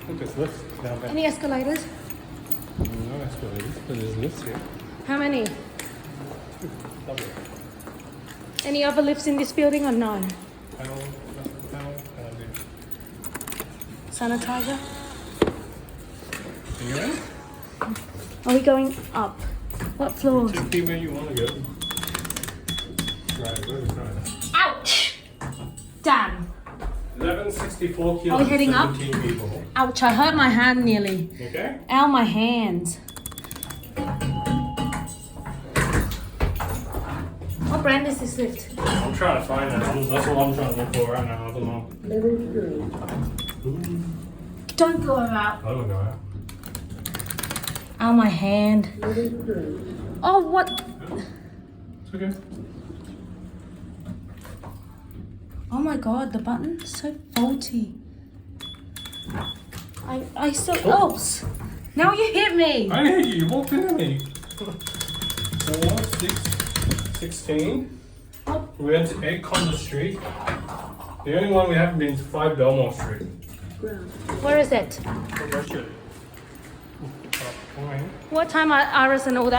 Look, there's lifts down there. Any escalators? No escalators, but there's lifts here. How many? Double. Any other lifts in this building or no? Panel. Sanitizer? Are you ready? Are we going up? What floor? Just be where you want to go. Right, where are we trying? Ouch! Damn. 1164 kilos. Are we heading up? 17 people. Ouch, I hurt my hand nearly. Okay? Ow, my hands. What brand is this lift? I'm trying to find it. That's what I'm trying to look for right now. I don't know. Don't go out. I don't know. Ow, my hand. Oh, what? It's okay. Oh my god, the button is so faulty. I saw. Oh, now you hit me. I hit you. You walked into me. 4, 6, 16. Oh. We went to 8 Condor Street. The only one we haven't been to 5 Belmore Street. Where is it? What What time are Iris and all that?